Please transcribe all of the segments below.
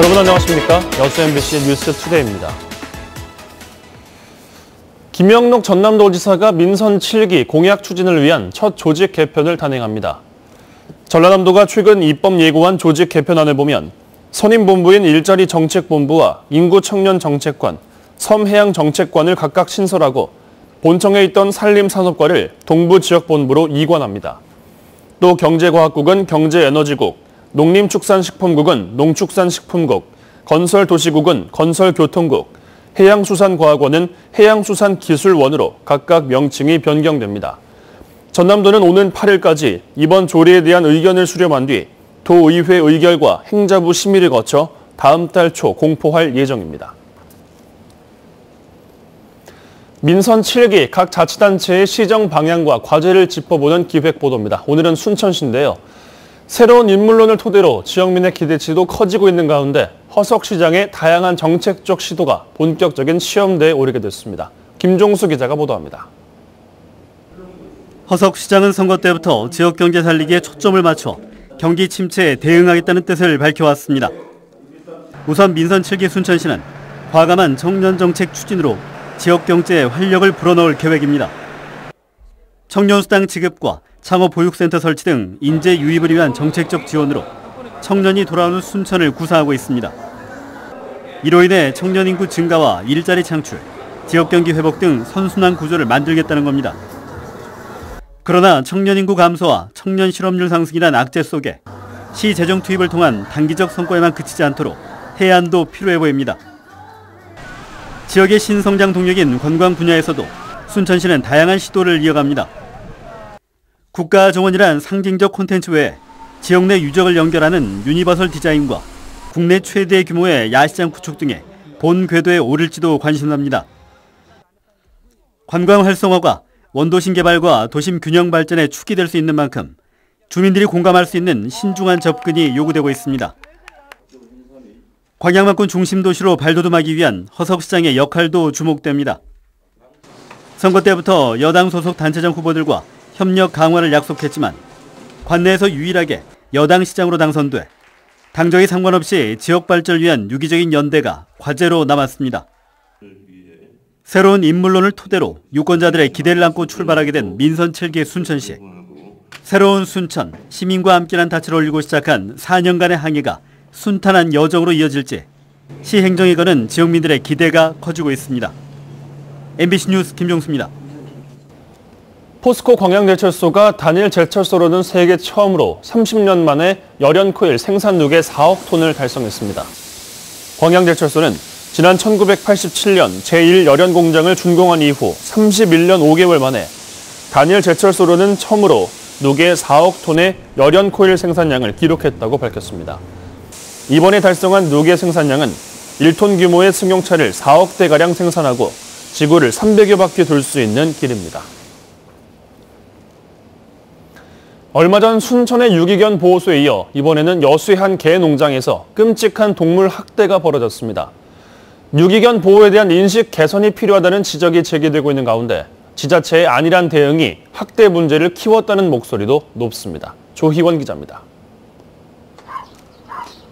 여러분 안녕하십니까? 여수 MBC 뉴스투데이입니다. 김영록 전남도지사가 민선 7기 공약 추진을 위한 첫 조직 개편을 단행합니다. 전라남도가 최근 입법 예고한 조직 개편안을 보면 선임본부인 일자리 정책본부와 인구 청년 정책관, 섬해양 정책관을 각각 신설하고 본청에 있던 산림산업과를 동부지역본부로 이관합니다. 또 경제과학국은 경제에너지국, 농림축산식품국은 농축산식품국, 건설도시국은 건설교통국, 해양수산과학원은 해양수산기술원으로 각각 명칭이 변경됩니다. 전남도는 오는 8일까지 이번 조례에 대한 의견을 수렴한 뒤 도의회 의결과 행자부 심의를 거쳐 다음 달 초 공포할 예정입니다. 민선 7기 각 자치단체의 시정 방향과 과제를 짚어보는 기획보도입니다. 오늘은 순천시인데요. 새로운 인물론을 토대로 지역민의 기대치도 커지고 있는 가운데 허석시장의 다양한 정책적 시도가 본격적인 시험대에 오르게 됐습니다. 김종수 기자가 보도합니다. 허석시장은 선거 때부터 지역경제 살리기에 초점을 맞춰 경기 침체에 대응하겠다는 뜻을 밝혀왔습니다. 우선 민선 7기 순천시는 과감한 청년정책 추진으로 지역경제에 활력을 불어넣을 계획입니다. 청년수당 지급과 창업보육센터 설치 등 인재 유입을 위한 정책적 지원으로 청년이 돌아오는 순천을 구사하고 있습니다. 이로 인해 청년 인구 증가와 일자리 창출, 지역경기 회복 등 선순환 구조를 만들겠다는 겁니다. 그러나 청년 인구 감소와 청년 실업률 상승이란 악재 속에 시 재정 투입을 통한 단기적 성과에만 그치지 않도록 해안도 필요해 보입니다. 지역의 신성장 동력인 관광 분야에서도 순천시는 다양한 시도를 이어갑니다. 국가 정원이란 상징적 콘텐츠 외에 지역 내 유적을 연결하는 유니버설 디자인과 국내 최대 규모의 야시장 구축 등의 본 궤도에 오를지도 관심납니다. 관광 활성화가 원도심 개발과 도심 균형 발전에 축이 될 수 있는 만큼 주민들이 공감할 수 있는 신중한 접근이 요구되고 있습니다. 광양만권 중심 도시로 발돋움하기 위한 허석시장의 역할도 주목됩니다. 선거 때부터 여당 소속 단체장 후보들과 협력 강화를 약속했지만 관내에서 유일하게 여당 시장으로 당선돼 당적에 상관없이 지역 발전을 위한 유기적인 연대가 과제로 남았습니다. 새로운 인물론을 토대로 유권자들의 기대를 안고 출발하게 된 민선 7기 순천시. 새로운 순천, 시민과 함께란 닻을 올리고 시작한 4년간의 항해가 순탄한 여정으로 이어질지 시 행정에 거는 지역민들의 기대가 커지고 있습니다. MBC 뉴스 김종수입니다. 포스코 광양제철소가 단일 제철소로는 세계 처음으로 30년 만에 열연코일 생산 누계 4억 톤을 달성했습니다. 광양제철소는 지난 1987년 제1열연공장을 준공한 이후 31년 5개월 만에 단일 제철소로는 처음으로 누계 4억 톤의 열연코일 생산량을 기록했다고 밝혔습니다. 이번에 달성한 누계 생산량은 1톤 규모의 승용차를 4억 대가량 생산하고 지구를 300여 바퀴 돌 수 있는 길입니다. 얼마 전 순천의 유기견 보호소에 이어 이번에는 여수의 한 개 농장에서 끔찍한 동물 학대가 벌어졌습니다. 유기견 보호에 대한 인식 개선이 필요하다는 지적이 제기되고 있는 가운데 지자체의 안일한 대응이 학대 문제를 키웠다는 목소리도 높습니다. 조희원 기자입니다.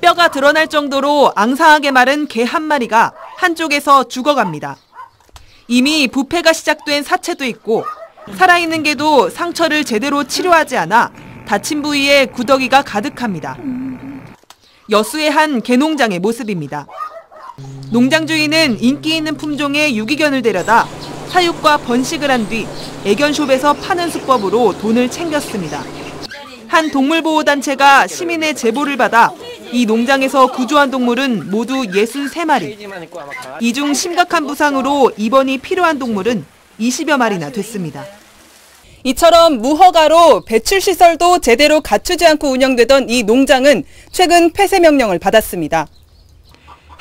뼈가 드러날 정도로 앙상하게 마른 개 한 마리가 한쪽에서 죽어갑니다. 이미 부패가 시작된 사체도 있고 살아있는 개도 상처를 제대로 치료하지 않아 다친 부위에 구더기가 가득합니다. 여수의 한 개농장의 모습입니다. 농장 주인은 인기 있는 품종의 유기견을 데려다 사육과 번식을 한 뒤 애견숍에서 파는 수법으로 돈을 챙겼습니다. 한 동물보호단체가 시민의 제보를 받아 이 농장에서 구조한 동물은 모두 63마리. 이 중 심각한 부상으로 입원이 필요한 동물은 20여 마리나 됐습니다. 이처럼 무허가로 배출시설도 제대로 갖추지 않고 운영되던 이 농장은 최근 폐쇄 명령을 받았습니다.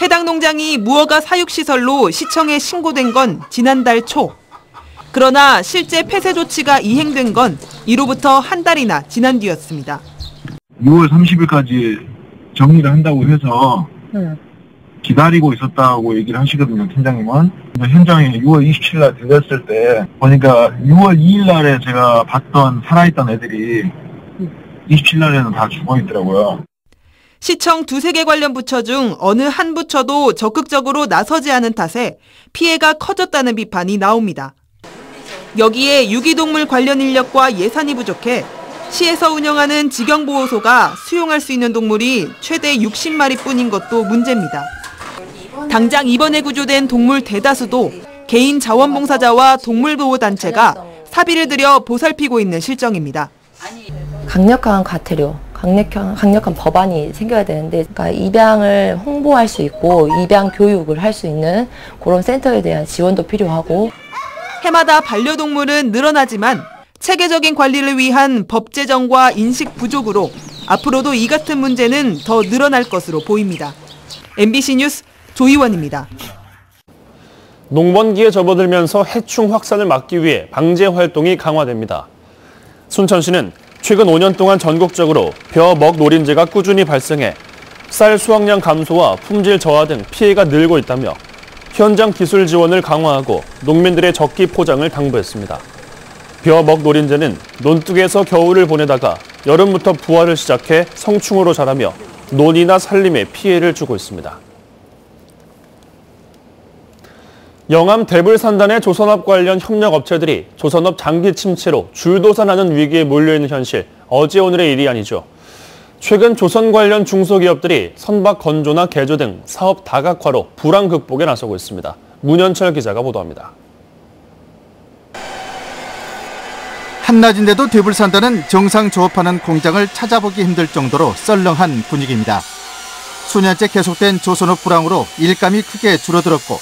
해당 농장이 무허가 사육시설로 시청에 신고된 건 지난달 초. 그러나 실제 폐쇄 조치가 이행된 건 이로부터 한 달이나 지난 뒤였습니다. 6월 30일까지 정리를 한다고 해서 기다리고 있었다고 얘기를 하시거든요, 팀장님은. 현장에 6월 27일 날 들렸을 때 보니까 6월 2일 날에 제가 봤던 살아있던 애들이 27일 날에는 다 죽어 있더라고요. 시청 두세 개 관련 부처 중 어느 한 부처도 적극적으로 나서지 않은 탓에 피해가 커졌다는 비판이 나옵니다. 여기에 유기동물 관련 인력과 예산이 부족해 시에서 운영하는 직영보호소가 수용할 수 있는 동물이 최대 60마리뿐인 것도 문제입니다. 당장 이번에 구조된 동물 대다수도 개인 자원봉사자와 동물보호단체가 사비를 들여 보살피고 있는 실정입니다. 강력한 과태료, 강력한 법안이 생겨야 되는데, 그러니까 입양을 홍보할 수 있고 입양 교육을 할 수 있는 그런 센터에 대한 지원도 필요하고. 해마다 반려동물은 늘어나지만 체계적인 관리를 위한 법 제정과 인식 부족으로 앞으로도 이 같은 문제는 더 늘어날 것으로 보입니다. MBC 뉴스 조희원입니다. 농번기에 접어들면서 해충 확산을 막기 위해 방제 활동이 강화됩니다. 순천시는 최근 5년 동안 전국적으로 벼, 먹 노린재가 꾸준히 발생해 쌀 수확량 감소와 품질 저하 등 피해가 늘고 있다며 현장 기술 지원을 강화하고 농민들의 적기 포장을 당부했습니다. 벼, 먹 노린재는 논둑에서 겨울을 보내다가 여름부터 부화를 시작해 성충으로 자라며 논이나 산림에 피해를 주고 있습니다. 영암 대불산단의 조선업 관련 협력업체들이 조선업 장기 침체로 줄도산하는 위기에 몰려있는 현실, 어제 오늘의 일이 아니죠. 최근 조선 관련 중소기업들이 선박 건조나 개조 등 사업 다각화로 불황 극복에 나서고 있습니다. 문현철 기자가 보도합니다. 한낮인데도 대불산단은 정상 조업하는 공장을 찾아보기 힘들 정도로 썰렁한 분위기입니다. 수년째 계속된 조선업 불황으로 일감이 크게 줄어들었고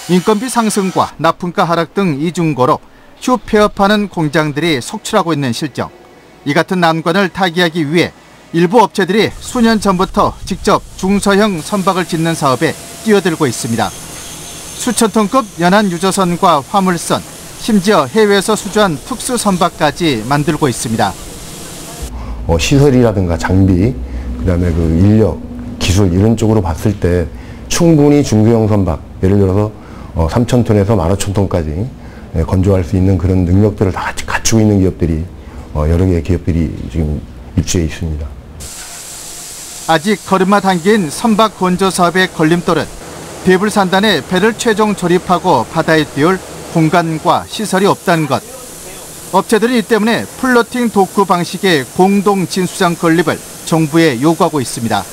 인건비 상승과 납품가 하락 등 이중고로 휴 폐업하는 공장들이 속출하고 있는 실정. 이 같은 난관을 타개하기 위해 일부 업체들이 수년 전부터 직접 중소형 선박을 짓는 사업에 뛰어들고 있습니다. 수천 톤급 연안 유조선과 화물선, 심지어 해외에서 수주한 특수 선박까지 만들고 있습니다. 시설이라든가 장비, 그다음에 그 인력, 기술 이런 쪽으로 봤을 때 충분히 중소형 선박, 예를 들어서 3,000톤에서 15,000톤까지 건조할 수 있는 그런 능력들을 다 갖추고 있는 기업들이 여러 개의 기업들이 지금 입주해 있습니다. 아직 걸음마 담긴 선박 건조 사업의 걸림돌은 대불산단에 배를 최종 조립하고 바다에 띄울 공간과 시설이 없다는 것. 업체들은 이 때문에 플로팅 도크 방식의 공동 진수장 건립을 정부에 요구하고 있습니다.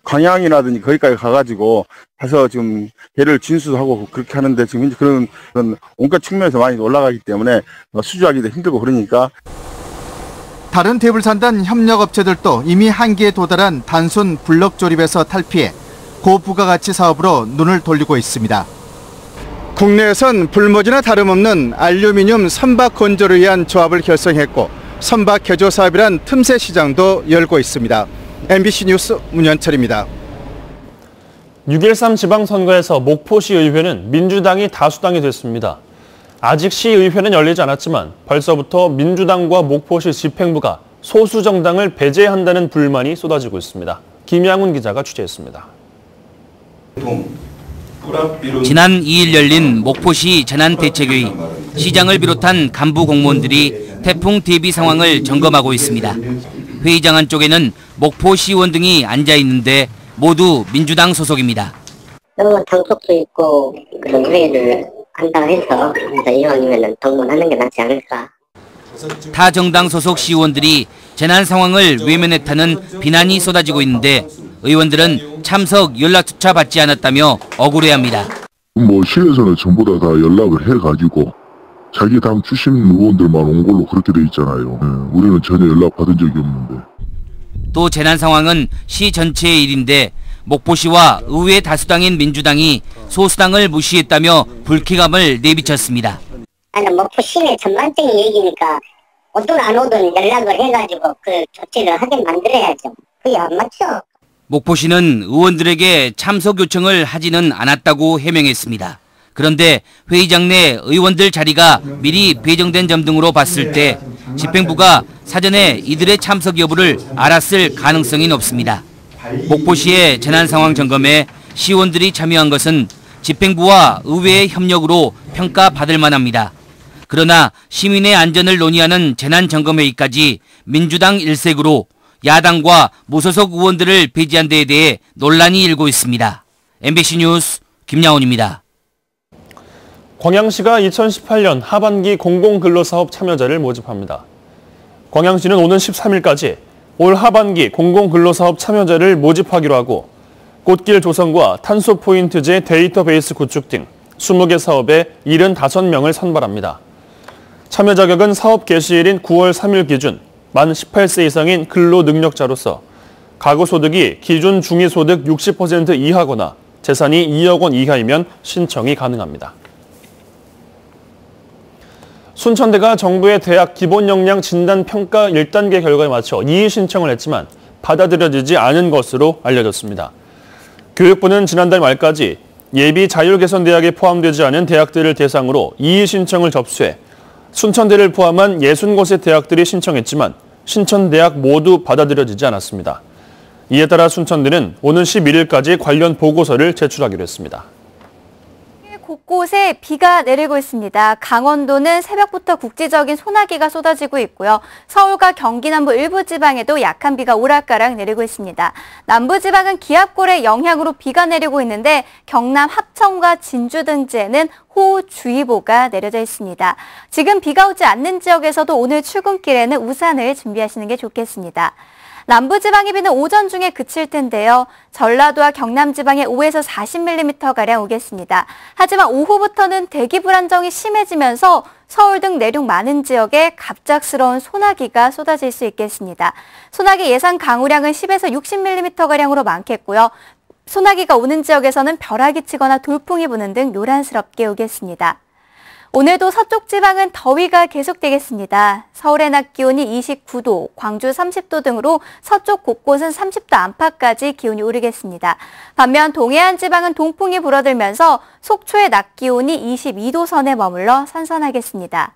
광양이라든지 거기까지 가가지고 가서 지금 배를 진수하고 그렇게 하는데 지금 그런 온갖 측면에서 많이 올라가기 때문에 수주하기도 힘들고 그러니까. 다른 대불산단 협력업체들도 이미 한계에 도달한 단순 블럭 조립에서 탈피해 고부가가치 사업으로 눈을 돌리고 있습니다. 국내에선 불모지나 다름없는 알루미늄 선박 건조를 위한 조합을 결성했고 선박 개조 사업이란 틈새 시장도 열고 있습니다. MBC 뉴스 문현철입니다. 6.13 지방선거에서 목포시 의회는 민주당이 다수당이 됐습니다. 아직 시의회는 열리지 않았지만 벌써부터 민주당과 목포시 집행부가 소수 정당을 배제한다는 불만이 쏟아지고 있습니다. 김양훈 기자가 취재했습니다. 지난 2일 열린 목포시 재난대책회의, 시장을 비롯한 간부 공무원들이 태풍 대비 상황을 점검하고 있습니다. 회의장 안쪽에는 목포시의원 등이 앉아 있는데 모두 민주당 소속입니다. 너무 당속도 있고 그런 회의를 한다고 해서 이왕이면 동문하는 게 낫지 않을까. 타 정당 소속 시의원들이 재난 상황을 외면했다는 비난이 쏟아지고 있는데 의원들은 참석 연락조차 받지 않았다며 억울해합니다. 시에서는 전부 다 연락을 해가지고 자기 당 출신 의원들만 온 걸로 그렇게 돼 있잖아요. 우리는 전혀 연락 받은 적이 없는데. 또 재난 상황은 시 전체의 일인데 목포시와 의회 다수당인 민주당이 소수당을 무시했다며 불쾌감을 내비쳤습니다. 목포 시내 전반적인 얘기니까 오든 안 오든 연락을 해가지고 그 조치를 하게 만들어야죠. 그게 안 맞죠. 목포시는 의원들에게 참석 요청을 하지는 않았다고 해명했습니다. 그런데 회의장 내 의원들 자리가 미리 배정된 점 등으로 봤을 때 집행부가 사전에 이들의 참석 여부를 알았을 가능성이 높습니다. 목포시의 재난상황 점검에 시의원들이 참여한 것은 집행부와 의회의 협력으로 평가받을 만합니다. 그러나 시민의 안전을 논의하는 재난점검회의까지 민주당 일색으로 야당과 무소속 의원들을 배제한 데에 대해 논란이 일고 있습니다. MBC 뉴스 김양훈입니다. 광양시가 2018년 하반기 공공근로사업 참여자를 모집합니다. 광양시는 오는 13일까지 올 하반기 공공근로사업 참여자를 모집하기로 하고 꽃길 조성과 탄소포인트제 데이터베이스 구축 등 20개 사업에 75명을 선발합니다. 참여 자격은 사업 개시일인 9월 3일 기준 만 18세 이상인 근로능력자로서 가구소득이 기준 중위소득 60% 이하거나 재산이 2억 원 이하이면 신청이 가능합니다. 순천대가 정부의 대학 기본역량 진단평가 1단계 결과에 맞춰 이의 신청을 했지만 받아들여지지 않은 것으로 알려졌습니다. 교육부는 지난달 말까지 예비 자율개선대학에 포함되지 않은 대학들을 대상으로 이의 신청을 접수해 순천대를 포함한 60곳의 대학들이 신청했지만 신천대학 모두 받아들여지지 않았습니다. 이에 따라 순천대는 오는 11일까지 관련 보고서를 제출하기로 했습니다. 곳곳에 비가 내리고 있습니다. 강원도는 새벽부터 국지적인 소나기가 쏟아지고 있고요. 서울과 경기 남부 일부 지방에도 약한 비가 오락가락 내리고 있습니다. 남부 지방은 기압골의 영향으로 비가 내리고 있는데 경남 합천과 진주 등지에는 호우주의보가 내려져 있습니다. 지금 비가 오지 않는 지역에서도 오늘 출근길에는 우산을 준비하시는 게 좋겠습니다. 남부지방의 비는 오전 중에 그칠 텐데요. 전라도와 경남지방에 5에서 40mm가량 오겠습니다. 하지만 오후부터는 대기 불안정이 심해지면서 서울 등 내륙 많은 지역에 갑작스러운 소나기가 쏟아질 수 있겠습니다. 소나기 예상 강우량은 10에서 60mm가량으로 많겠고요. 소나기가 오는 지역에서는 벼락이 치거나 돌풍이 부는 등 요란스럽게 오겠습니다. 오늘도 서쪽 지방은 더위가 계속되겠습니다. 서울의 낮 기온이 29도, 광주 30도 등으로 서쪽 곳곳은 30도 안팎까지 기온이 오르겠습니다. 반면 동해안 지방은 동풍이 불어들면서 속초의 낮 기온이 22도 선에 머물러 선선하겠습니다.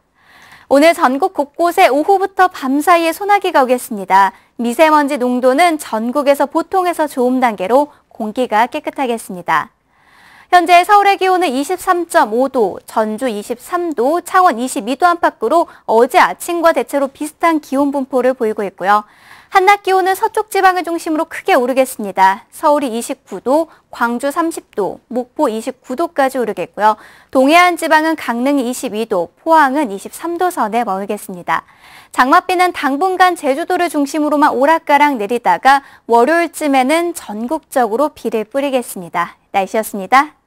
오늘 전국 곳곳에 오후부터 밤 사이에 소나기가 오겠습니다. 미세먼지 농도는 전국에서 보통에서 좋음 단계로 공기가 깨끗하겠습니다. 현재 서울의 기온은 23.5도, 전주 23도, 창원 22도 안팎으로 어제 아침과 대체로 비슷한 기온 분포를 보이고 있고요. 한낮 기온은 서쪽 지방을 중심으로 크게 오르겠습니다. 서울이 29도, 광주 30도, 목포 29도까지 오르겠고요. 동해안 지방은 강릉이 22도, 포항은 23도 선에 머물겠습니다. 장맛비는 당분간 제주도를 중심으로만 오락가락 내리다가 월요일쯤에는 전국적으로 비를 뿌리겠습니다. 날씨였습니다.